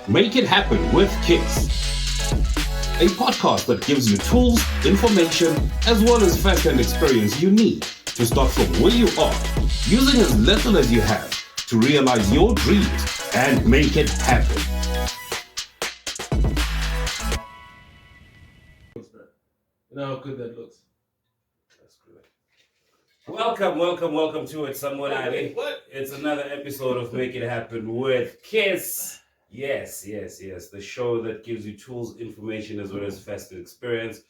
Make It Happen with Kids, a podcast that gives you tools, information, as well as first-hand experience you need to start from where you are, using as little as you have to realize your dreams and make it happen. You know how good that looks. That's good. Welcome to it, someone. What? It's another episode of Make It Happen with Kiss. Yes. The show that gives you tools, information, as well as festive experience.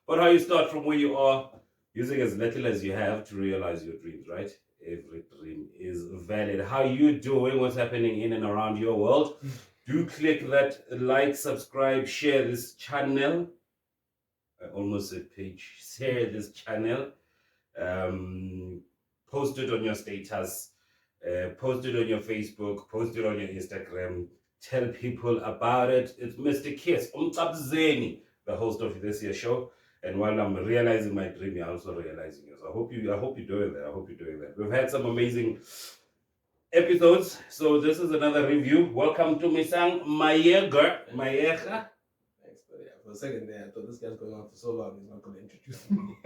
But how you start from where you are, using as little as you have to realize your dreams, right? Every dream is valid. How you doing? What's happening in and around your world? Do click that like, subscribe, share this channel. I almost said page. Share this channel. Post it on your status. Post it on your Facebook. Post it on your Instagram. Tell people about it. It's Mr. Kiss, Zeni, the host of this year's show. And while I'm realizing my dream, you're also realizing yours. I hope you're doing that. We've had some amazing episodes. So this is another review. Welcome to Misang Maega. Thanks, buddy. For a second there, I thought this guy's going on for so long, he's not going to introduce me.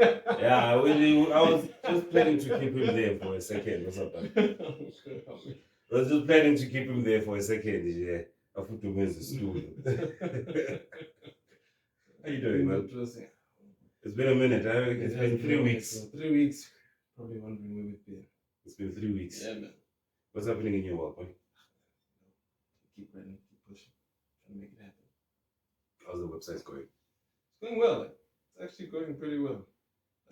Yeah, I was just planning to keep him there for a second or something. I was just planning to keep him there for a second. Yeah, I put him in the stool. How you doing, man? It's been a minute. It's been 3 weeks. 3 weeks. Probably wondering where we've been. It's been 3 weeks. Yeah, man. What's happening in your world, boy? Keep running, keep pushing, trying to make it happen. How's the website going? It's going well. It's actually going pretty well.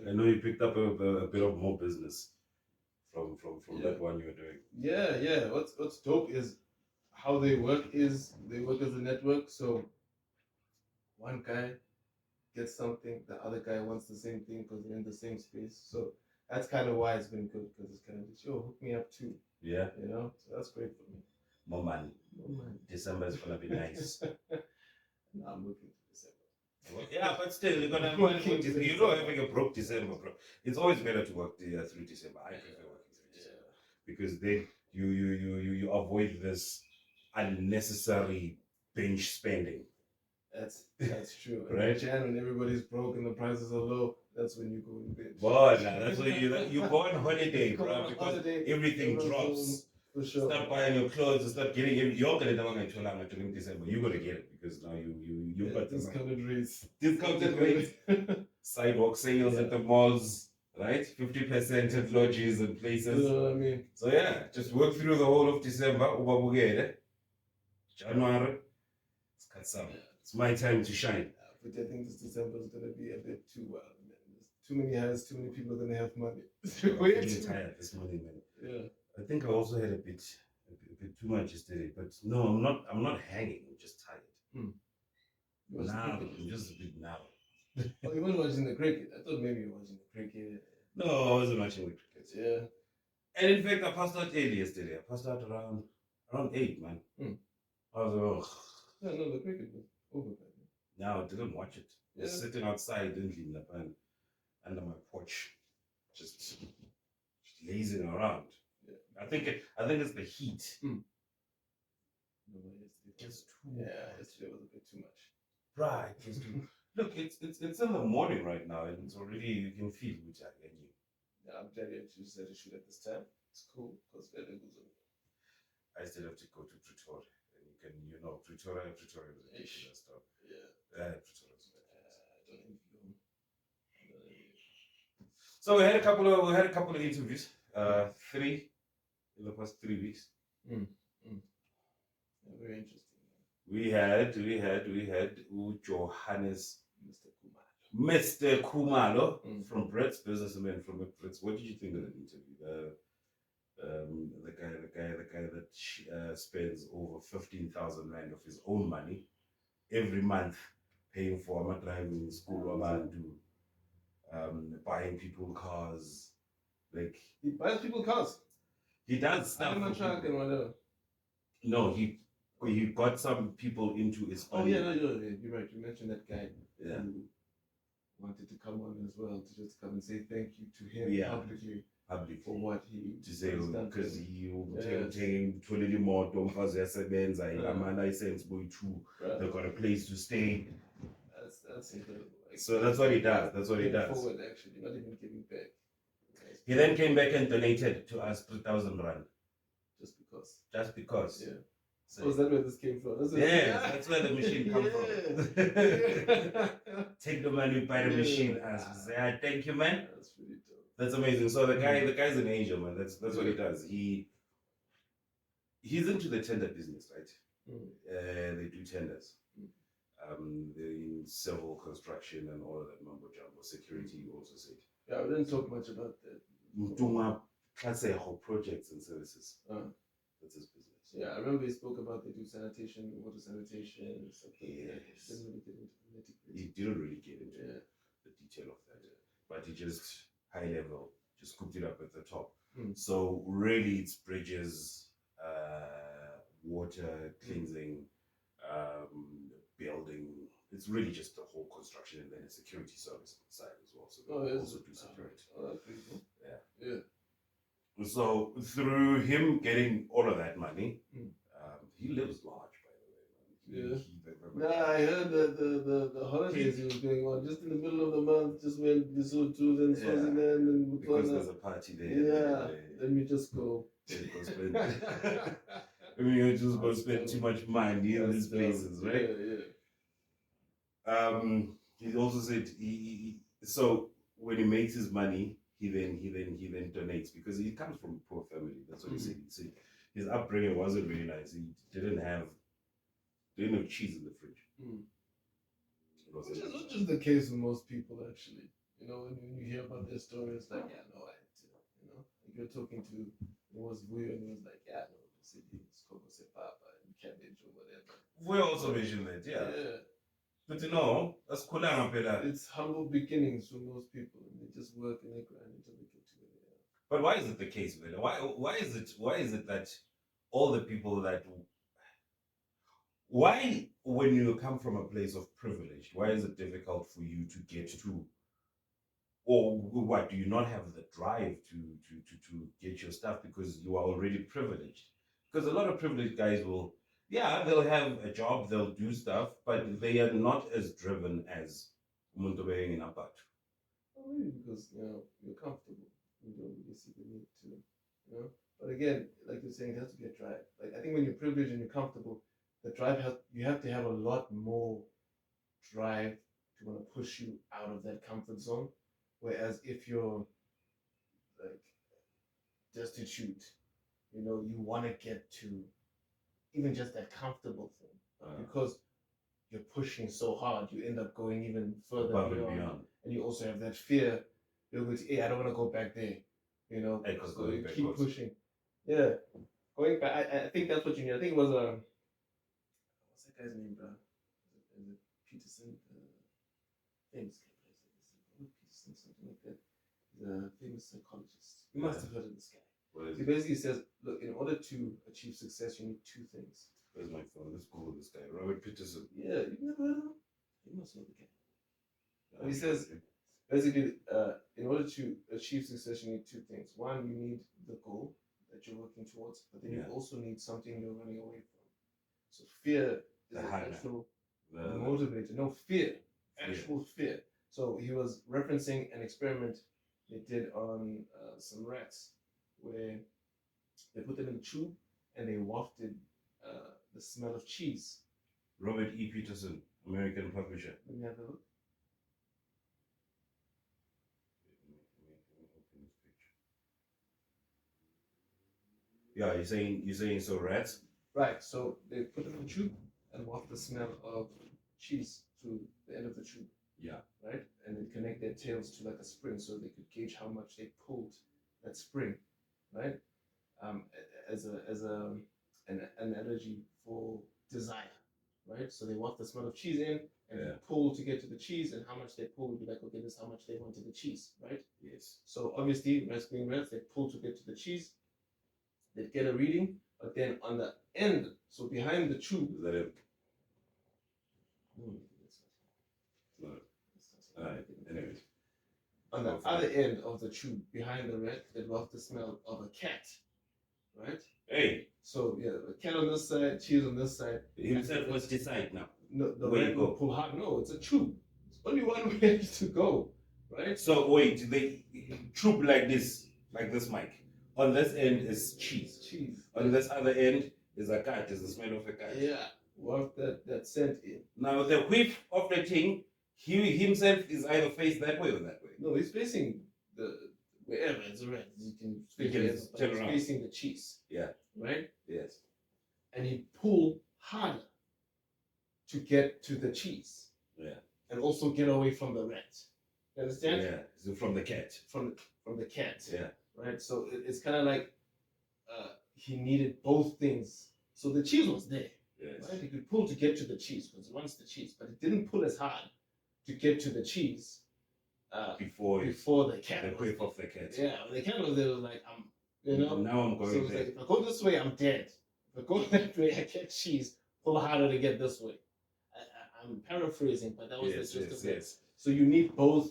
I know you picked up a bit of more business from that one you were doing. Yeah. What's dope is how they work as a network. So one guy gets something, the other guy wants the same thing because they're in the same space. So that's kind of why it's been good, because it's kind of just, hook me up too. Yeah. You know, so that's great for me. More money. December is gonna be nice. No, I'm looking for December. Yeah, but still, you're gonna you don't having a broke December, bro. It's always better to work through December. I prefer working through December because then you avoid this unnecessary binge spending. That's true. Right? In Jan, when everybody's broke and the prices are low, that's when you go in binge. Boy, that's when you go on holiday, bro, because everything drops. For sure. Start buying your clothes, start getting it. You're gonna in December. You're gonna get it because now you got discounted rates. Discounted rates. Sidewalk sales at the malls, right? 50% at lodges and places. You know what I mean? So yeah, just work through the whole of December. January. It's my time to shine. But I think this December is gonna be a bit too wild, man. There's too many hands, too many people are gonna have money. I'm really tired this morning, man. Yeah. I think I also had a bit too much yesterday, but no, I'm not hanging. I'm just tired. Now I'm just a bit now. Oh, you weren't watching the cricket? I thought maybe you were watching the cricket. No, I wasn't watching the cricket. Yeah. And in fact, I passed out early yesterday. I passed out around 8, man. I was like, No, the cricket was over. No, I didn't watch it. I was sitting outside in Japan under my porch, just lazing around. I think it's the heat. No, it gets too. Yeah, yesterday was a bit too much. Right. Look, it's in the morning right now, and it's already, you can feel which I get you. Yeah, I'm glad you decided to shoot at this time. It's cool because I still have to go to Pretoria, and Pretoria is ridiculous stuff. Yeah. Pretoria is So we had a couple of interviews. 3 in the past 3 weeks. Yeah, very interesting. We had Johannes, Mr. Kumalo from Brett's Businessman from Brett's. What did you think of that interview? The guy that spends over 15,000 rand of his own money every month paying for a driving school, buying people cars. Like, he buys people cars. He does stuff. I'm not truck and whatever. No, he got some people into his family. Oh yeah, you're right. You mentioned that guy. Yeah. Who wanted to come on as well to just come and say thank you to him publicly. publicly for what he to say has done. because he Yes. uthola imoto umfazi uyasebenza Yeah. ama-license boy-2 Right. they've got a place to stay. That's incredible. Like, So that's what he does. That's what he paying does. forward, actually, not even giving back. He then came back and donated to us 3,000 rand. Just because. Just because. Yeah. So, is that where this came from? That's where the machine comes from. Take the money, buy the machine. Say, thank you, man. That's really dope. That's amazing. So the guy's an angel, man. That's what he does. He's into the tender business, right? They do tenders. They're in civil construction and all of that mumbo jumbo. Security, you also said. Yeah, we didn't talk much about that. Projects and services. That's his business. Yeah, I remember he spoke about they do sanitation, water sanitation, and stuff like that. He didn't really get into the detail of that, but he just high level, just scooped it up at the top. So really, it's bridges, water cleansing, building. It's really just the whole construction and then a security service side as well. So they also do security. Oh, that's pretty cool. Yeah. So through him getting all of that money, he lives large, by the way. I heard the holidays he was going on just in the middle of the month, just went Lesotho, then Swaziland, and because there's a party there. Yeah, let me just go. Spend. I mean, you just go spend too much money in these places, right? Yeah. He also said so when he makes his money, he then donates because he comes from a poor family. That's what he said. He said his upbringing wasn't really nice. He didn't have cheese in the fridge. Which is the case with most people, actually. You know, when you hear about their stories, like, yeah, no, I had to, you know, like you're talking to, it was Vuyo and he was like, yeah, no, the city is Coco Sepapa and cabbage or whatever. Vuyo also mentioned that, yeah. But you know, that's cool. It's humble beginnings for most people, and they just work and they grind until they get to where they are. But why is it the case, Vela? Why is it that all the people that why when you come from a place of privilege, why is it difficult for you to get to, or what, do you not have the drive to get your stuff because you are already privileged? Because a lot of privileged guys will, they'll have a job, they'll do stuff, but they are not as driven as umuntu in Apat. Maybe because, you know, you're comfortable. You don't really see the need to, you know. But again, like you're saying, there has to be a drive. Like, I think when you're privileged and you're comfortable, the drive you have to have a lot more drive to want to push you out of that comfort zone. Whereas if you're like destitute, you know, you want to get to even just that comfortable thing because you're pushing so hard, you end up going even further beyond. And you also have that fear. You're going to, I don't want to go back there, you know. So you keep pushing. Yeah, going back. I think that's what you need. I think it was what's that guy's name, bro? Is it Peterson? Famous guy. Peterson, something like that. He's a famous psychologist. You must have heard of this guy. He basically says, look, in order to achieve success, you need two things. Where's my phone? Let's Google this guy. Robert Peterson. Yeah, you've never heard of him? You must know the guy. He says, basically, in order to achieve success, you need two things. One, you need the goal that you're working towards, but then you also need something you're running away from. So fear is an actual motivator. No, fear. Actual fear. So he was referencing an experiment they did on some rats where they put them in a tube and they wafted the smell of cheese. Robert E. Peterson, American publisher. Let me have a look. Yeah, you're saying so rats? Right, so they put them in a tube and waft the smell of cheese to the end of the tube. Yeah. Right? And they connect their tails to like a spring so they could gauge how much they pulled that spring. Right? As an analogy for desire. Right? So they waft the smell of cheese in and they pull to get to the cheese, and how much they pull would be like, okay, this is how much they wanted the cheese, right? Yes. So obviously, rats being rats, they pull to get to the cheese, they get a reading, but then on the end, so behind the tube. Is that it? No. Alright, anyways. On the Okay. other end of the tube, behind the rat, it was the smell of a cat, right? Hey, So yeah, the cat on this side, cheese on this side. himself must decide now. No, the Where you rat go? will pull hard. No, it's a tube. It's only one way to go, right? So wait, they troop like this mic. On this end is cheese. Cheese. On this other end is a cat. Is the smell of a cat. Yeah, waft that scent in. Now the whiff of the king, he himself is either faced that way or that way. No, he's facing the wherever it's a rat. You can He can turn he's around. facing the cheese. Yeah. Right? Yes. And he pull harder to get to the cheese. Yeah. And also get away from the rat. You understand? Yeah. So from the cat. From the cat. Yeah. Right? So it's kind of like he needed both things. So the cheese was there. Yes. Right? He could pull to get to the cheese because he wants the cheese, but he didn't pull as hard to get to the cheese Before the cat. the was whiff there. of the cat. Yeah, the cat was there. Was like, Now I'm going So it's there. like, if I go this way, I'm dead. If I go that way, I get cheese. Pull harder to get this way. I'm paraphrasing, but that was Yes, the gist yes, of it. yes. So you need both.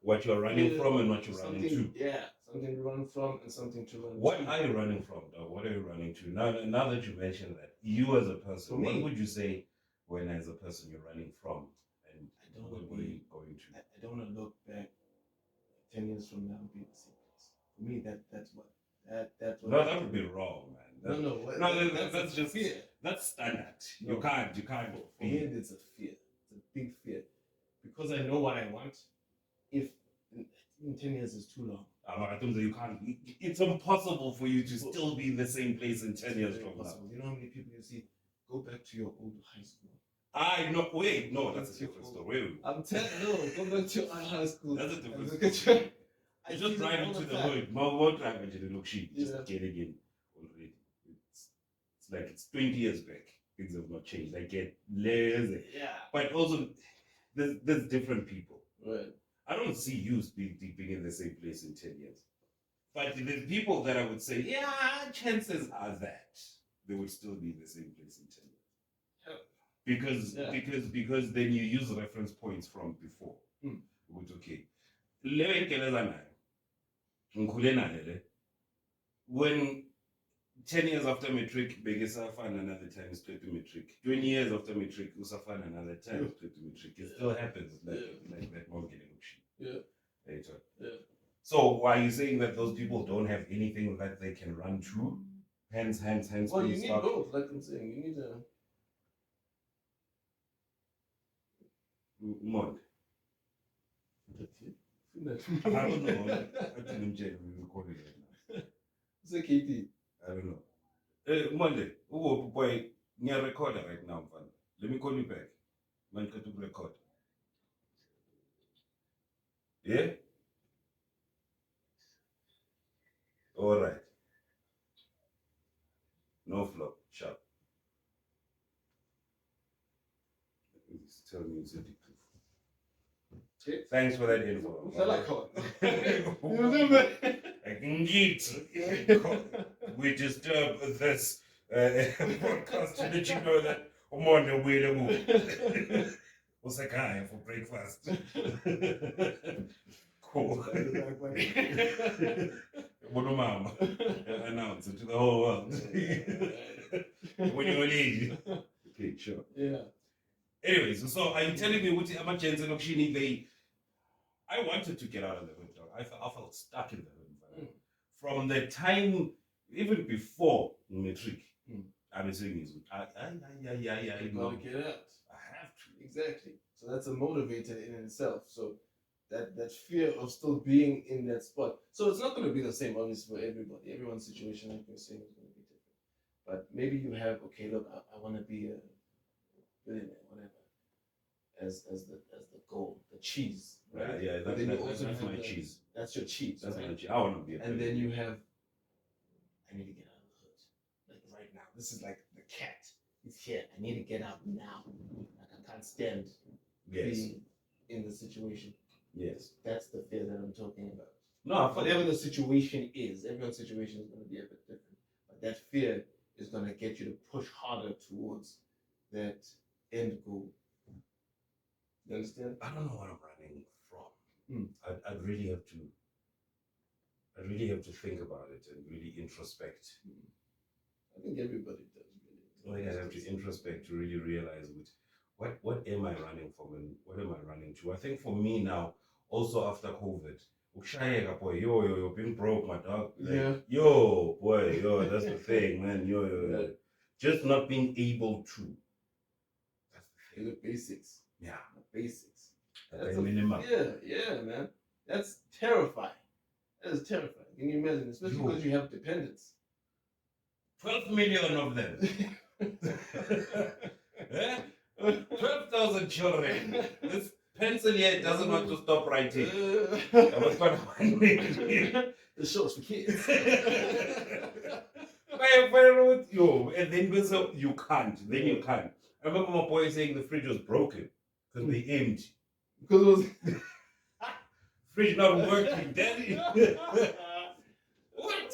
What you're running from and what you're running something, to. yeah, something to run from and something to run What to. are you running from, though? What are you running to? Now that you mentioned that, you as a person, For what me- would you say when, as a person, you're running from, and I don't what wanna are you be- going to? I don't want to look back 10 years from now and be the same place. For me, that's what. No, that would be wrong, man. That's just fear. that's standard. No. You can't. For me, it's a fear. It's a big fear. Because I know what I want. If in 10 years is too long. I think that you can't. It's impossible for you to still be in the same place in 10 years from now. Impossible. You know how many people you see go back to your old high school? That's a different story. I'm telling you, go back to your high school. That's a different Look at you. I just drive into the hood. My won't drive into the look sheet. Just Yeah. getting in already. It's like it's 20 years back. Things have not changed. I get lazy. Yeah. But also, there's different people. Right. I don't see you being in the same place in 10 years. But there's people that I would say, yeah, chances are that they would still be in the same place in 10 years. Yeah. Because then you use reference points from before. Which, okay. When 10 years after matric, Begesafan another time is straight to matric. 20 years after matric, Usafan another time straight to matric. It still happens like that mom getting shit. Yeah. Later. Yeah. So why are you saying that those people don't have anything that they can run to? Hence Well, you being need stuck. both, like I'm saying. You need a. Mod. I don't know. I didn't check. We recorded it now. It's a KT. I don't know. Monday. Oh boy, near recorder right now, man. Let me call you back. Man, can to record. Yeah. All right. No flop. Sharp. He's telling me it's addictive. Thanks for that info. I can get. We disturb this podcast to let you know that I'm on the way to move. What's a guy for breakfast? Cool. Mama, announce it to the whole world. When you're leaving. Okay, sure. Yeah. Anyways, so are you telling me what I'm they I wanted to get out of the hood, dog. I felt stuck in the hood. From the time, even before matric, I've been saying is, I You gotta get out. I have to. Exactly. So that's a motivator in itself. So that fear of still being in that spot. So it's not going to be the same, obviously, for everybody. Everyone's situation, like you're saying, is going to be different. But maybe you have, okay, look, I want to be a billionaire, whatever, as the goal, the cheese. Right? Yeah, But then you also that's have my the- cheese. That's your cheese. That's right? my cheese. I want to be a And then billionaire. you have, I need to get out of the hood. Like right now. This is like the cat. He's here. I need to get out now. Like I can't stand Yes. being in the situation. Yes. That's the fear that I'm talking about. No, Whatever the situation is, everyone's situation is going to be a bit different. But that fear is going to get you to push harder towards that end goal. You understand? I don't know what I'm running from. I'd really have to. I really have to think about it and really introspect. I think everybody does. Like I have to introspect to really realize what am I running from and what am I running to. I think for me now, also after COVID, ukushayeka, boy, yo, being broke, my dog. Like, Yeah. Yo, boy, yo, that's the thing, man. Yo. Yeah. Just not being able to. That's the thing. The basics. Yeah. The basics. That's a minimum. Yeah, man. That's terrifying. That is terrifying. Can you imagine? Especially because you have dependents. 12 million of them. 12,000 children. This pencil here doesn't want to stop writing. That was quite funny. The show's for kids. Yo, and then so you can't. Then you can't. I remember my boy saying the fridge was broken because they aimed. Because it was Fridge not working, daddy. What?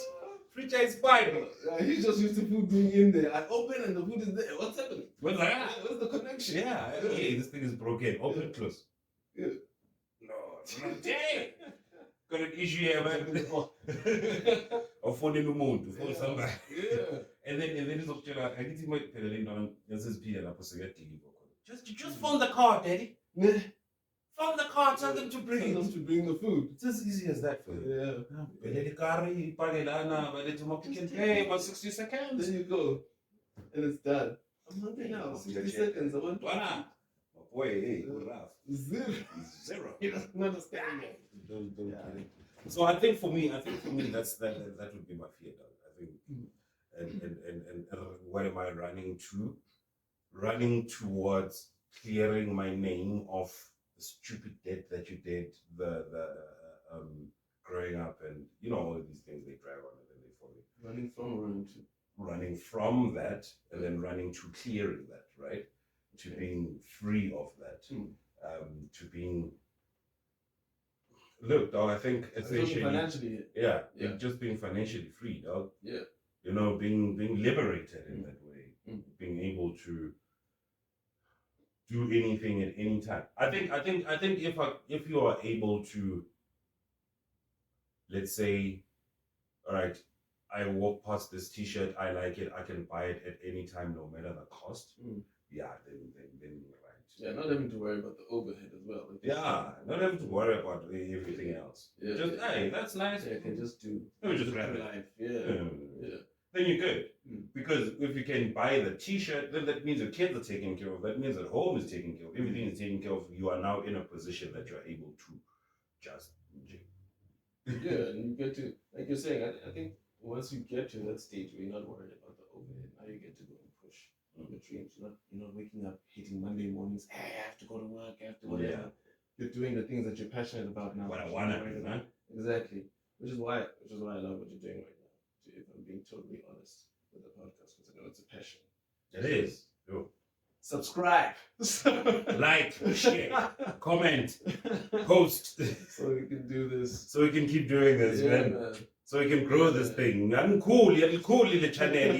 Fridge is fine. He's just used to food being in there. I open and the food is there. What's happening? What's that? What's the connection? Yeah, hey, this thing is broken. Open, close. Yeah. No, damn. Got an issue here, man. Or phone in the moon to phone somebody. Yeah. And then it's up to I get him pedaling down. This is Peter. Just phone the car, daddy. Phone the car. Tell them to bring Tell them to bring the food. It's as easy as that for you. Yeah. Just pay for 60 seconds. There you go. And it's done. I'm hungry now. 60 seconds. I want My boy, hey, rough. Zero. He doesn't understand it. Don't kill it. So I think for me, that's that would be my fear, dog. I think, and what am I running to? Running towards clearing my name of the stupid debt that you did, the growing up, and all of these things they drag on and then they fall in. Running from or running to? Running from that, and then running to clearing that, right? To being free of that, to being. Look, dog. I think essentially, financially, yeah, just being financially free, dog. Yeah, being liberated in that way, being able to do anything at any time. I think if you are able to, let's say, all right, I walk past this T-shirt, I like it, I can buy it at any time, no matter the cost. Yeah, then right. Yeah, not having to worry about the overhead as well. Yeah, not having to worry about everything else. Yeah, just hey, that's nice. Yeah, I can just do. Let me just grab it. Life. Yeah. Then you're good. Because if you can buy the T-shirt, then that means your kids are taken care of. That means that home is taken care of. Everything is taken care of. You are now in a position that you're able to just. Yeah, and you get to, like you're saying, I think once you get to that stage where you're not worried about the overhead, now you get to go and push your dreams. You're not waking up hating Monday mornings. Hey, I have to go to work. I have to whatever. Yeah. You're doing the things that you're passionate about now. What I want to do, man. Exactly. Which is why I love what you're doing right now. If I'm being totally honest with the podcast, because I know it's a passion. It is. Yo. Subscribe, like, share, comment, post, so we can do this. So we can keep doing this, man. So we can grow this thing. I'm cool the channel.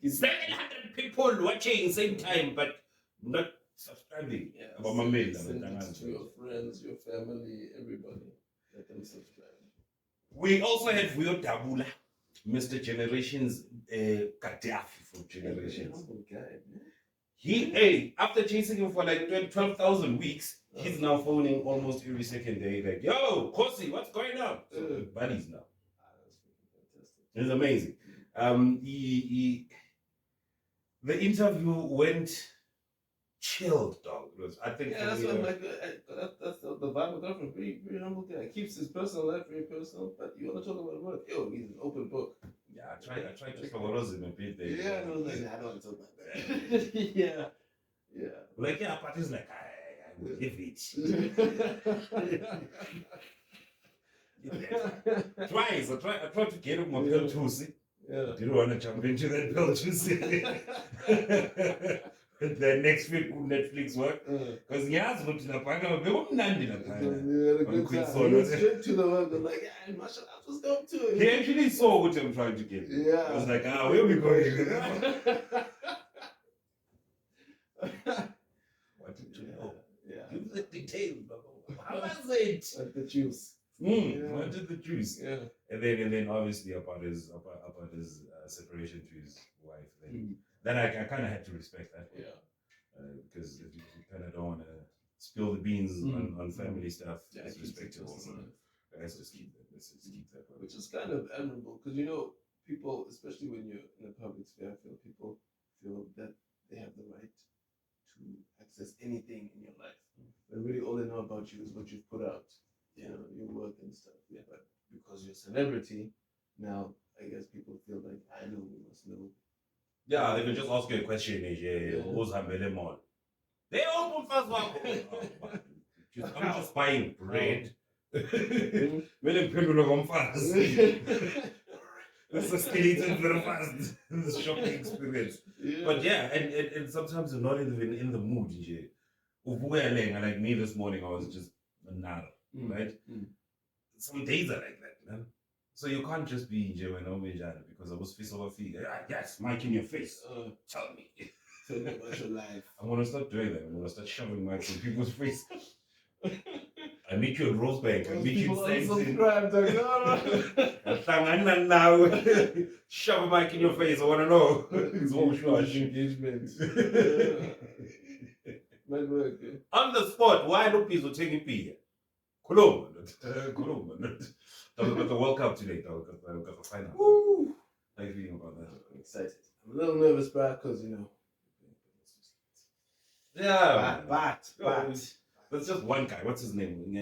700 people watching same time, but not subscribing. Send it to your friends, your family, everybody. Let them subscribe. We also have Vio Dabula, Mr. Generations Gaddafi from Generations. Humble guy, man. He, after chasing him for like 12,000 weeks, he's now phoning almost every second day, like, yo, Kosi, what's going on? So we're buddies now. That's fantastic. It's amazing. The interview went chilled, dog. I think that's what I'm like. That's the vibe of girlfriend. Very, very humble guy. Keeps his personal life very personal, but you want to talk about work? Yo, he's an open book. Yeah, I tried to cover him a bit there. Yeah, I don't want to talk about that. Yeah. Like, yeah, but he's like, I will give it. Twice, I tried to get him a pill to see. Yeah. Didn't want to jump into that pill to see. The next week Netflix work because yes, but the partner we won't land in a straight to the work. Like, yeah, Marshall, I was going to it. He actually saw what I'm trying to get. Yeah, I was like, where are we going? What did you know? Yeah. Give it. Like the juice. Wanted the juice. Yeah. And then obviously about his separation to his wife. Then I kind of had to respect that. Yeah. Because if you kind of don't want to spill the beans on family stuff, it's respectable. Let's just keep that. Which is kind of admirable because people, especially when you're in a public sphere, people feel that they have the right to access anything in your life. But really, all they know about you is what you've put out. Your work and stuff. Yeah. But because you're a celebrity, now I guess people feel like I know, we must know. Yeah, they can just ask you a question. Who's Hambele Mall? They open first one. I'm just buying bread. This is skeleton very fast. This is shocking experience. Yeah. But yeah, and sometimes you're not even in the mood. Like me this morning, I was just nada, right? Some days are like that, man. So you can't just be because I was face over feet. Yes, mic in your face. Tell me. Tell me about your life. I'm gonna start doing that. I'm gonna start shoving mics in people's face. I meet you at Rosebank. I meet you in Shove a mic in your face. I wanna know. It's all engagement. On the spot, why don't people take it be? Kulum. I've got the World Cup today. I've got the final. How are you feeling about that? I'm excited. I'm a little nervous, bro, because Yeah. But there's just one guy. What's his name? We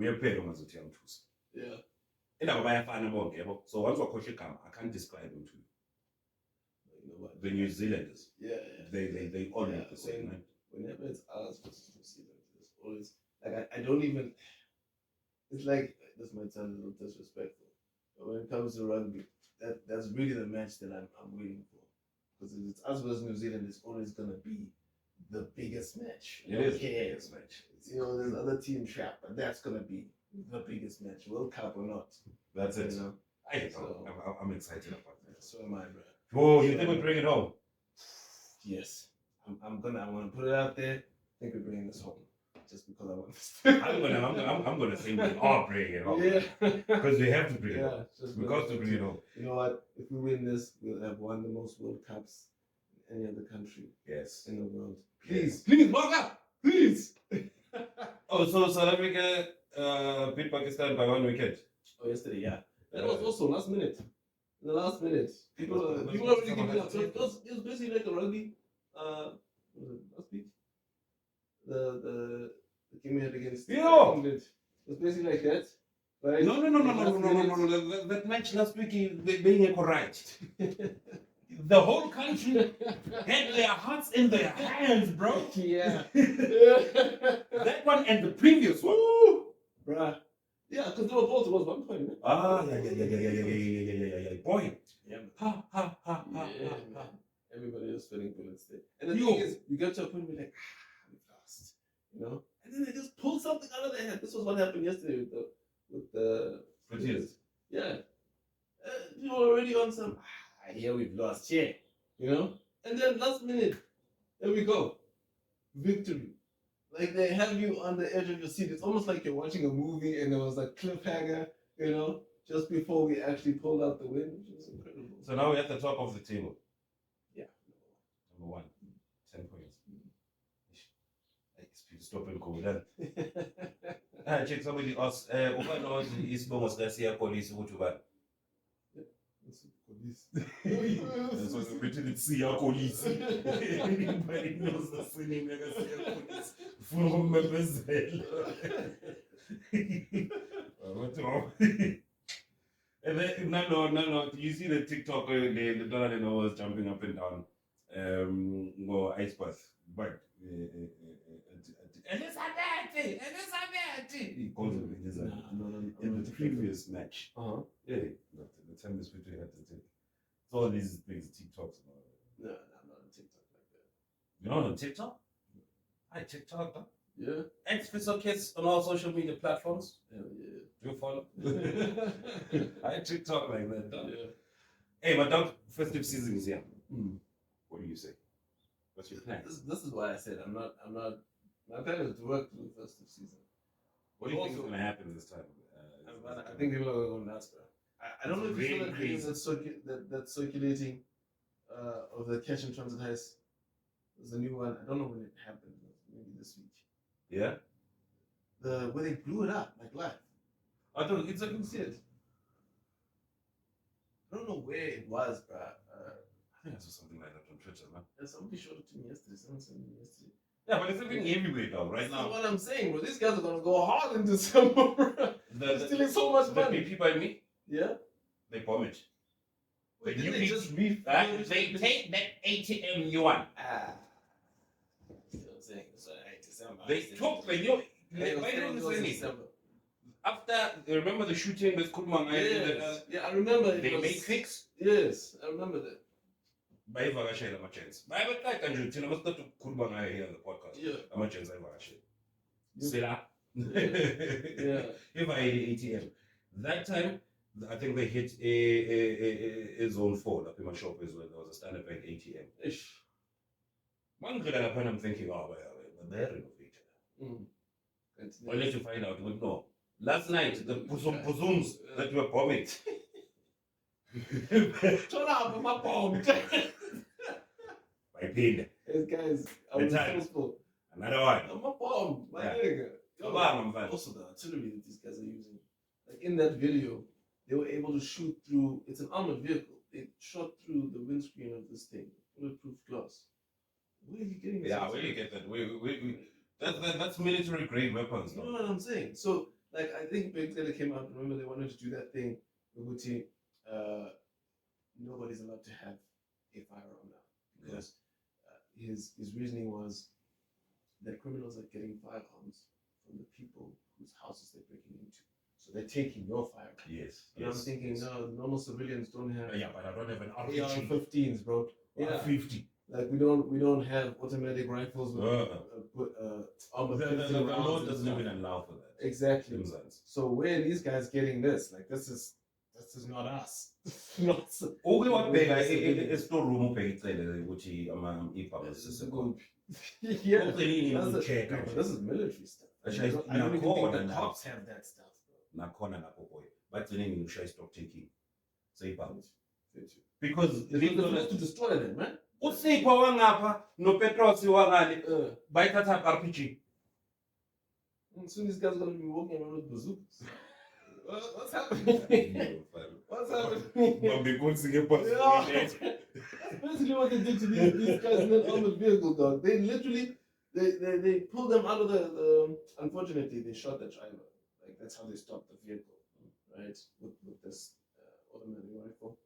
are playing on the team too. Yeah. So once I can't describe him to you. The New Zealanders. Yeah. They all look the same, right? Whenever it's us versus New Zealand, it's always like I don't even. It's like this might sound a little disrespectful, but when it comes to rugby, that's really the match that I'm waiting for. Because if it's us versus New Zealand, it's always gonna be the biggest match. It is the biggest match. There's other team trap, but that's gonna be the biggest match, World Cup or not. That's it. I'm excited about that. So am I, bro. Oh, you think we bring it home? Yes. I want to put it out there. I think we're bringing this home. Just because I want this. I'm gonna say we are bringing it home. Yeah. Because we have to bring it home. We got to bring it home. You know what? If we win this, we'll have won the most World Cups in any other country. Yes. In the world. Please, Maega! Please! Oh, so South Africa beat Pakistan by 1 wicket. Oh, yesterday, yeah. That was also last minute. In the last minute. People are really giving up. So it was basically like a rugby. Last week? The game we had against England. It was basically like that. Right? No. That match last week, they being correct. The whole country had their hearts in their hands, bro. Yeah. That one and the previous one. Woo! Bruh. Yeah, because they were both, it was 1 point. Man. Yeah. Boy. Yeah. Ha. Everybody was spinning bullets there. And the thing is, you get to a point where you're like, we lost. And then they just pulled something out of their head. This was what happened yesterday with the Frontiers. Yeah. You were already on some, here we've lost, yeah. And then last minute, there we go. Victory. Like they have you on the edge of your seat. It's almost like you're watching a movie and there was a cliffhanger, just before we actually pulled out the win, which was incredible. So now we're at the top of the table. Yeah. Number 1. 10 points. Stop and go then. Check somebody else. Is almost police. Police. So it's written in Sia Police. Anybody knows the surname like Sia Police from Maega. What's wrong? And then no. You see the TikTok the dollar was jumping up and down. Ice bath, but Elizabeth. He calls him Elizabeth. In the previous match. Yeah, the time this video had to take. It's all these things, TikToks. No, I'm not on TikTok like that. You're not on TikTok? Hi, TikTok, huh? Yeah. Kids on all social media platforms. Hell yeah. Do you follow? I TikTok like that, dog. Yeah. Hey, my dog, festive season is here. What do you say? What's your plan? This is why I said I'm not My plan is to work through the festive season. What do you think is going to happen this time? I think people are going to go nuts, bro. I don't know if you saw that video that's circulating of the Cash and Transit heist. There's a new one. I don't know when it happened. Maybe this week. Yeah? Where they blew it up, like live. I don't. It's I didn't see it. I don't know where it was, bro. I think I saw something like that on Twitter, man. Somebody showed it to me yesterday. Someone sent me yesterday. Yeah, but it's something everywhere now, right now. That's what I'm saying, bro. These guys are gonna go hard in December, bro. They're stealing so much money. The BP by me, Yeah. they bomb it. Wait, The didn't new they people- just They take that ATM yuan. See what I'm saying? That's what I hate December. They took the new. Hey, Why don't you say me? December. After, remember the shooting with Kurmang? Yes. Yeah, I remember. They made fix. Yes, I remember that. Bayivakashela ama-chance. Bayabaqeda nje thina masithatha ukukhuluma ngayo here on the podcast. Yeah. Ama-chance ayivakashela. Yeah. Sila. Yeah. If I had ATM. That time, I think they hit a zone 4 up in my shop as well. There was a Standard Bank ATM. Ish. One good at I'm thinking, oh, but they're renovated. Only to find out, well, no. Last night, the Puzums that were bombing. Shut up, my bomb. My pin. These guys are The time. resourceful. Another one. I'm a bomb, my Yeah. nigga. Come on, man. Also, the artillery that these guys are using. Like in that video, they were able to shoot through. It's an armored vehicle. They shot through the windscreen of this thing, bulletproof glass. Where are you getting this? Yeah, where do you get that? That's military grade weapons. You know what I'm saying? So, like, I think Big Taylor came out. Remember, they wanted to do that thing. Uguti, nobody's allowed to have a firearm now because his reasoning was that criminals are getting firearms from the people whose houses they're breaking into. So they're taking your firearm. Yes. And I'm thinking, no, normal civilians don't have Yeah, but I don't have an RPG. AR-15s, bro. Yeah. 50. Like we don't have automatic rifles with armor. The law doesn't even allow for that. Exactly. Nonsense. So where are these guys getting this? Like this is not us. Not so- Ukubheka esitoreroom ubhekicele ukuthi ama-e-bubbles This is sisekhona. good. Yeah. Ucelile That's uku-check no, but this is military stuff. I Actually, don't even think nakhona the la. cops have that stuff, bro. Nakhona lapho boy. Bagcine ngikushaya i-stock taking. Seyibhanga. Because Because they're supposed to destroy them, man. uSipho wangapha noPetros wangale bayithatha RPG. And soon these guys are gonna be walking around with bazookas. What's happening? What's happening? Bambikutsi ngebhasi. Yeah. That's basically what they did to these guys in that armored vehicle, dog. They literally they pulled them out of the unfortunately they shot the driver. Like that's how they stopped the vehicle, right? With this automatic rifle.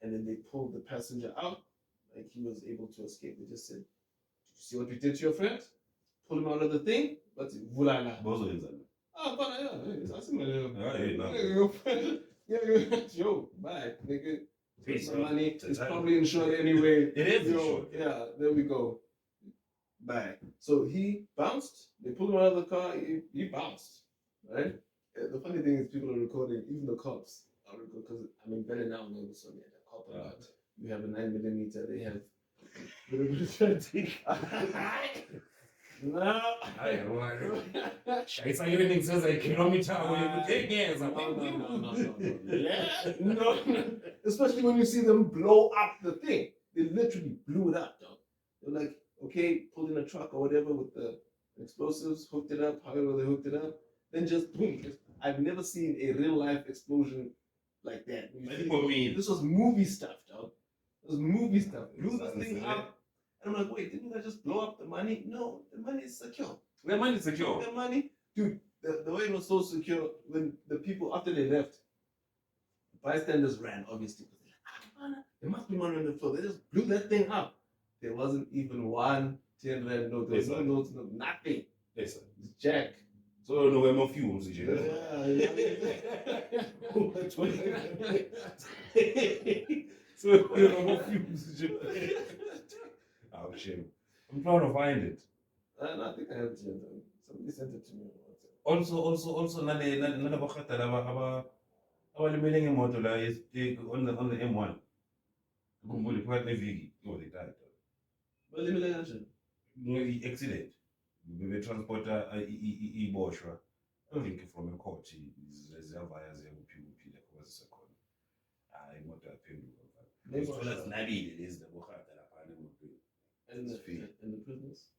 And then they pulled the passenger out, like he was able to escape. They just said, "Did you see what we did to your friend? Pull him out of the thing, but vulala." Ah, but yeah, I see my little. Yo, bye, nigga. Peace, My money bro. is probably insured anyway. It is Yo, insured. Yeah, there we go. Bye. So he bounced. They pulled him out of the car. He bounced. Right. The funny thing is, people are recording. Even the cops are recording because I mean, better now knows so yeah, the cop alert. You have a 9mm. They have. No. Scheiße, everything says a kilometer away. No. Especially when you see them blow up the thing. They literally blew it up, dog. They're like, okay, pulled in a truck or whatever with the explosives, hooked it up, however they hooked it up, then just boom. I've never seen a real life explosion like that. This was movie stuff, dog. It was movie stuff. Blew this thing up. And I'm like, wait, didn't I just blow up the money? No, the money is secure. The money is secure. The money, dude, the way it was so secure, when the people, after they left, bystanders ran, obviously. There must be money on the floor. They just blew that thing up. There wasn't even one 10 rand note. There was no notes, no, nothing. Listen. It's Jack. So no more fumes, Yeah. So no more fumes. Oh shit. I'm trying to find it. I think I have it here. Somebody sent it to me on WhatsApp. Also nale bakhatha laba abalimele ngemoto la on the M1. Kumbuli phakathi neviki. Oh, they died. But let me let you. Accident. We transporter iboshwa. I think from a court ziyavaya ziyakuphi kwazisa khona. Hayi imoto yaphenduka. Uzithola zinabile lezi laborhata laphana emotweni. And the prisoners?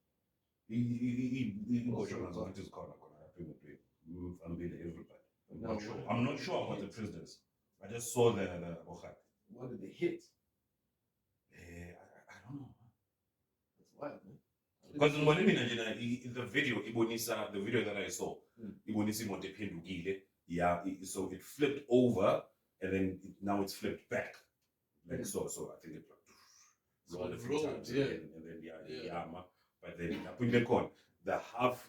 Iboshwa nazo ukuthi zikhona khona lapha emotweni. Ufambile everybody. I'm not sure about the prisoners. I just saw the laborhata. What did they hit? I don't know. That's wild, man. Because the video that I saw, ibonisa imoto ephendukile. Yeah, so it flipped over and then now it's flipped back. Like so I think it rolled a few times and then yama. But then the half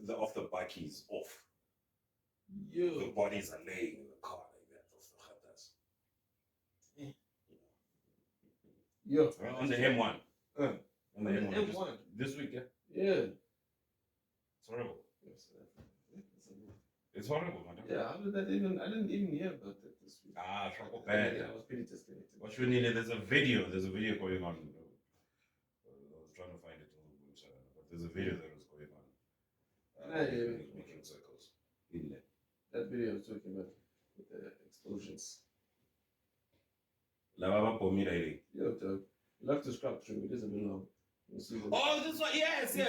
of the bike is off. The bodies are laying in the car like that. On the M1. On the M1. This week, yeah? Yeah. It's horrible. It's horrible, man. Yeah, how did that even? I didn't even hear about that this week. Trouble bad. Yeah, I was pretty disconnected. What you need? There's a video going on. I was trying to find it on the website, but there's a video that was going on. Making circles in there. That video I was talking about with the explosions. Lava Pomira. Yo, dog. You'll have to scrap through. It is a bit long. Oh, this one, yes. No,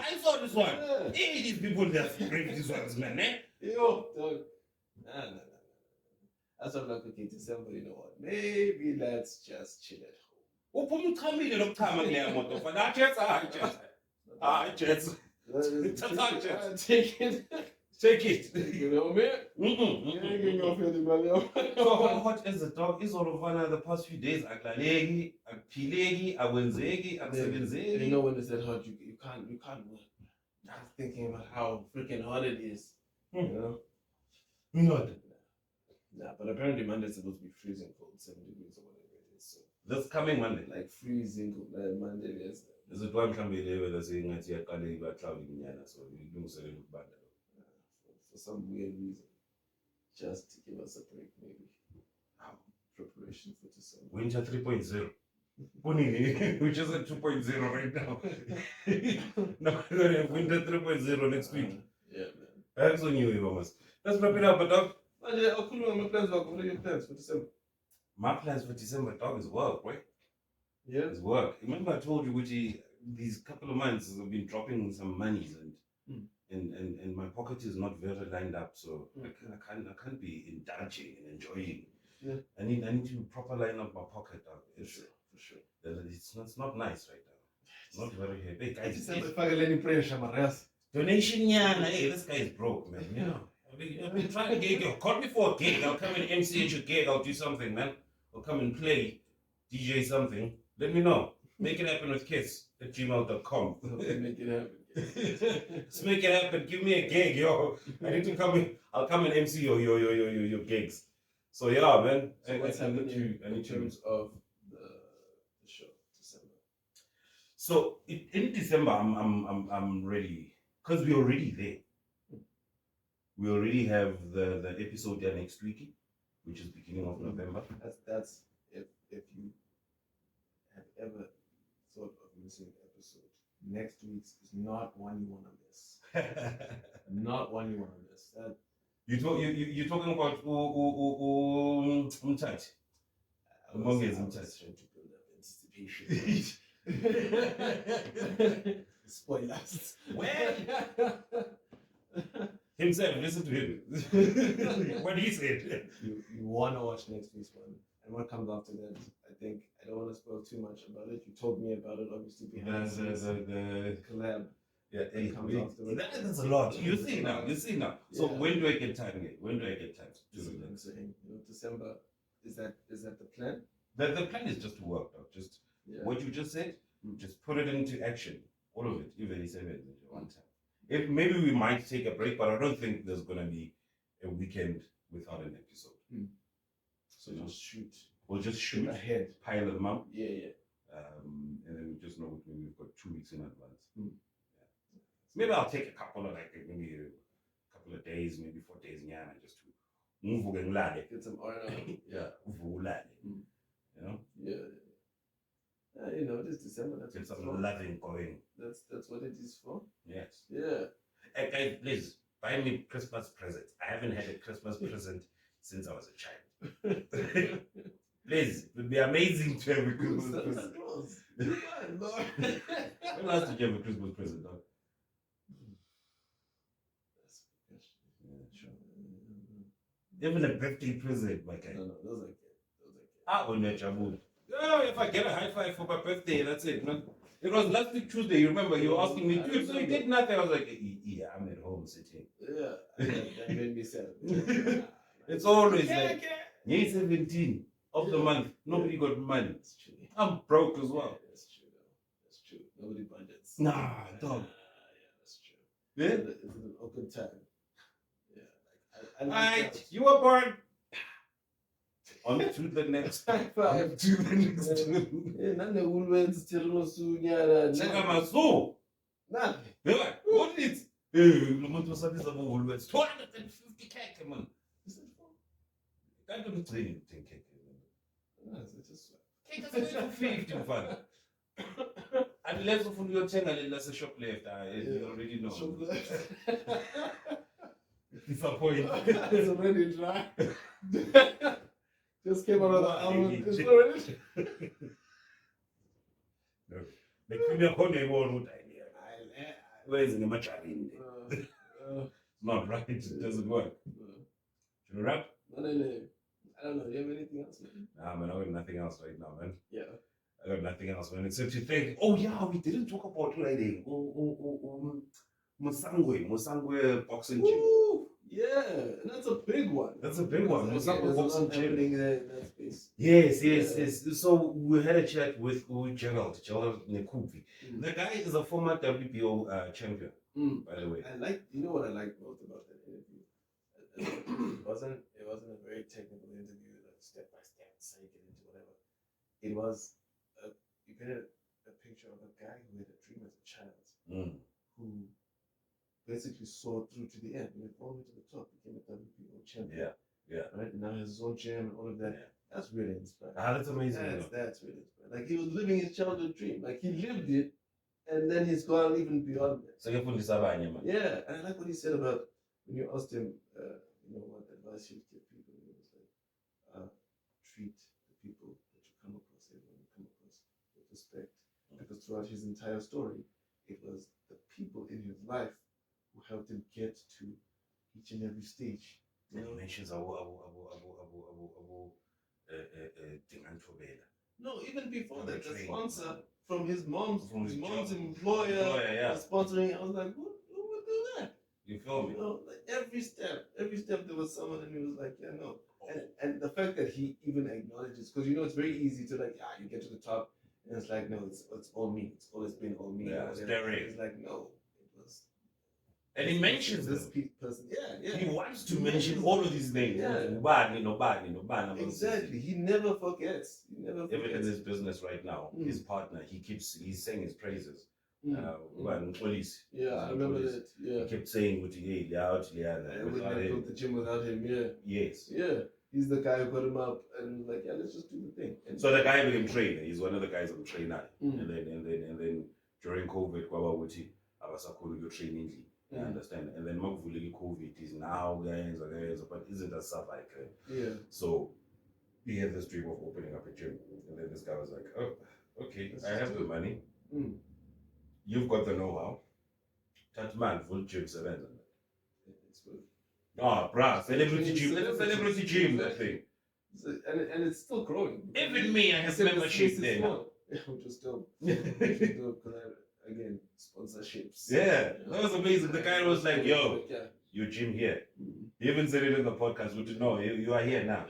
I saw this one. Yeah. Hey, these people that bring these ones, man, eh? Yo, dog. Nah. That's what I'm like, okay, December, you know what? Maybe let's just chill at home. Upum uqhamile lokuchama kuleya moto fana jets. Take it. You know me? So what is the dog? Is all of the past few days aklaleki, akuphileki, akwenzeki, akusebenzeki. You know when it's that hot, you can't work. I'm thinking about how freaking hot it is. You know? Not. Nah, but apparently Monday's supposed to be freezing cold, 7 degrees or whatever it is. So this coming Monday, like freezing cold. Monday, yes. Is it one mhlawumbe whether saying that you are traveling nyana, so you do say bad. For some weird reason, just to give us a break, maybe. Preparation for December. Winter 3.0. Which is at 2.0 right now. Now we're gonna have winter 3.0 next week. Yeah, man. That's on you, Thomas. Let's wrap it up, dog. My plans. What are your plans for December? My plans for December, dog, is work, right? Yeah. It's work. Remember I told you, Gucci, these couple of months I've been dropping some monies and my pocket is not very lined up, so I can't be indulging and enjoying. Yeah. I need to proper line up my pocket, dog. For sure. It's not nice right now. Not very happy. Guys, donation, yeah. Hey, this guy is broke, man. You know, I've been trying to gig. Call me for a gig. I'll come and MC at your gig. I'll do something, man. I'll come and play, DJ something. Let me know. Make it happen with kids@gmail.com. Make it happen. Let's make it happen. Give me a gig, yo. I need to come in. I'll come and MC your gigs. So yeah, man. So what's happening in terms of the show, December? So in December, I'm ready because we're already there. We already have the episode there next week, which is beginning of November. That's if you have ever thought of missing an episode. Next week's is not one you want to miss. Not one you want to miss. That you're talking about Umtati. I was trying to build up anticipation. Spoilers. Well, himself, listen to him. What he said. You want to watch next week's one. And what comes after that, I don't want to spoil too much about it. You told me about it, obviously, behind the collab. Yeah, that's a lot. You see now. So when do I get time again? When do I get time to do that? I'm saying, December, is that the plan? The plan is just to work out. Just what you just said, just put it into action. All of it, even 7 at one time. If maybe we might take a break, but I don't think there's gonna be a weekend without an episode. So just shoot. We'll just shoot ahead, pile them up. Yeah. And then we just know we've got 2 weeks in advance. Yeah. Maybe I'll take a couple of days, maybe 4 days, just to move and get some oil. Yeah, You know, What is December? That's It's what some it's for. loving going. That's what it is for. Yes. Yeah. Hey, guys, please buy me Christmas presents. I haven't had a Christmas present since I was a child. Please, it would be amazing to have a Christmas Santa present. Claus. You man, Lord. When last did you have a Christmas present, dog? That's a good question. Yeah, sure. Even a birthday present, my guy. No, those are good. Ah, on your jabu. Oh, if I get a high five for my birthday, that's it, man. It was last week Tuesday, you remember? You were asking me, dude, so you did nothing. I was like, yeah, I'm at home sitting. Yeah, that made me sad. It's always like, May 17 of the month, nobody got money. That's true. I'm broke as well. Yeah, that's true, though. That's true. Nobody budgets. Nah, dog. Yeah, that's true. Yeah? It's an awkward time. Yeah, Alright, you were born. On to the next. High five. To the next. Yeah, none of Woolworths, Tiramisu, Nyara, Chakamasu. nothing. Yeah, what is it? Lo muntu wasabisa bo Woolworths 250 keke man. Is it for? Kanti uthini keke? No, it's just Keke is 250 mfana. Unless ufuna uyothenga le lase shop left, you already know. Shop left. Disappoint. It's already dry. Just came out of the oven. It's already. No. The premier corner won't idea. Where is the macharin? Not right. It doesn't work. Should we wrap? No. I don't know. Do you have anything else, man? Nah, man, I got nothing else right now, man. Yeah. I got nothing else, man, except to thank. Oh yeah, we didn't talk about riding. Musangwe boxing gym. Woo! Yeah, and that's a big one. That's a big one. There's Musangwe a lot boxing gym. happening there in that space. Yes. So we had a chat with Gerald Nekuvi. Mm. The guy is a former WBO champion, by the way. I like. You know what I like most about that interview? It wasn't a very technical interview, like step by step, so you get into whatever. It was you painted a picture of a guy who had a dream as a child, who basically saw through to the end, went all the way to the top, became a WBO champion. Yeah. Right? And now he has his own gym and all of that. Yeah. That's really inspiring. That's amazing. That's really inspiring. Like he was living his childhood dream. Like he lived it, and then he's gone even beyond that. So you put this up, man. Yeah, and I like what he said about when you asked him, what advice he would give people. He was like, treat the people that you come across, everyone you come across, with respect. Because throughout his entire story, it was the people in his life who helped him get to each and every stage. He mentions Abu No, even before that, the train. sponsor from his mom's job. employer was sponsoring. I was like, who would do that? You feel me? Like every step there was someone, and he was like, yeah, no. And the fact that he even acknowledges, because it's very easy to like, you get to the top, and it's like, no, it's all me. It's always been all me. Yeah, it's direct. It's like, no, it was. And he mentions this them. person. Yeah. He wants to mention all of these names. Yeah. Nobody. Exactly. He never forgets. Even in his business right now, his partner, he's saying his praises. Police. Yeah, I remember that. Yeah. He kept saying, I wouldn't have built the gym without him. Yeah. Yes. Yeah. He's the guy who got him up and like, let's just do the thing. And so the guy became trainer. He's one of the guys on the trainer. Mm. And then during COVID, Kwababuti, I was a training. You understand? And then Makvuliki COVID is now guys, but isn't a survivor. Yeah. So he had this dream of opening up a gym. And then this guy was like, oh, okay, I have the money. Mm. You've got the know-how. That man, full gym, 7. It's good. Oh, bruh, celebrity gym, that thing. And it's still growing. Even me, I have membership there now. Which is dope. Because again, sponsorships. Yeah, that was amazing. The guy was like, yo, yeah. your gym here. Mm-hmm. He even said it in the podcast. We did know you are here now.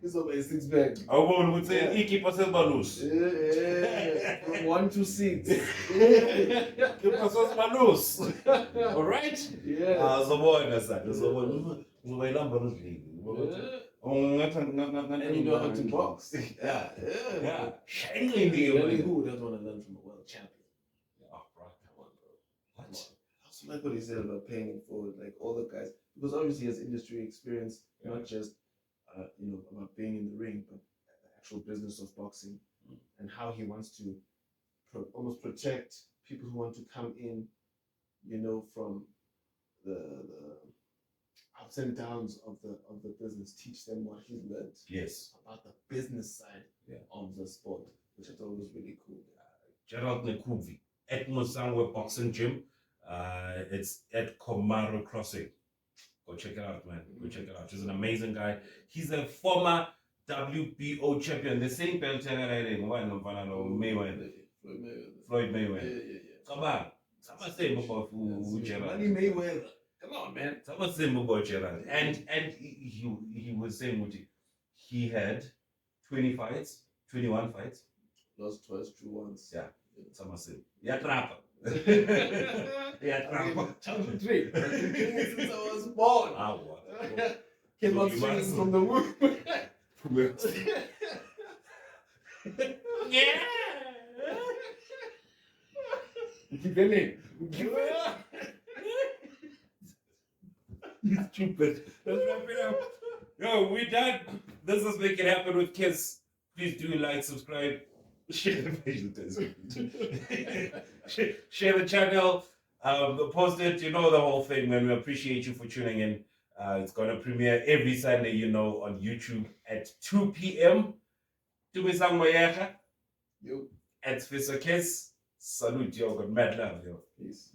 This over a 6 bag. I would say, he keep us loose. Yeah. From 1 to 6. Keep us loose. All right? Yeah. And you know how to box. Yeah. Who doesn't want to learn from a world champion? Oh, bro, come on, bro. What? I also like what he said about paying it forward, like all the guys, because obviously he has industry experience, not just about being in the ring, but actual business of boxing and how he wants to almost protect people who want to come in, you know, from the ups and downs of the business, teach them what he's learned Yes. about the business side Yeah. of the sport, which I thought was really cool. Gerald Nekuvi at Musangwe Boxing Gym. It's at Komaro Crossing. Go check it out, man. Go check it out. He's an amazing guy. He's a former WBO champion. The same belt Mayweather. Floyd Mayweather. Come on. Someone say about Gerald. Money Mayweather. Come on, man. Someone say about Gerald. And he was saying what he had 20 fights, 21 fights. Lost twice, drew once. Yeah. Someone say. Yeah, trapper. Yeah, trapper. Since I was born. Ah, what? Came So out you swinging must- from the womb. Yeah. Keep it in. You stupid. Let's wrap it up. Yo, we're done. This is Make It Happen with Kiss. Please do like, subscribe, share the page with us. Share the channel. Post it. You know the whole thing, man. We appreciate you for tuning in. It's gonna premiere every Sunday, you know, on YouTube at 2 p.m. Do me some Maega. Yo, At Festive. Salute, yo. Good mad love, yo. peace.